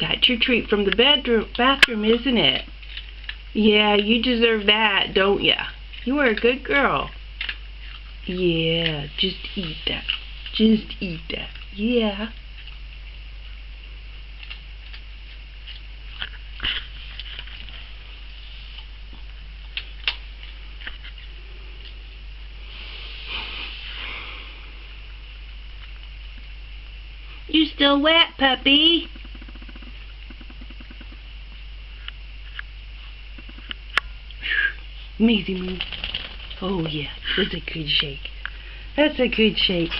That's your treat from the bathroom, isn't it? Yeah, you deserve that, don't ya? You are a good girl. Yeah, just eat that. Just eat that. Yeah. You still wet, puppy? Amazing move. Oh yeah, that's a good shake. That's a good shake.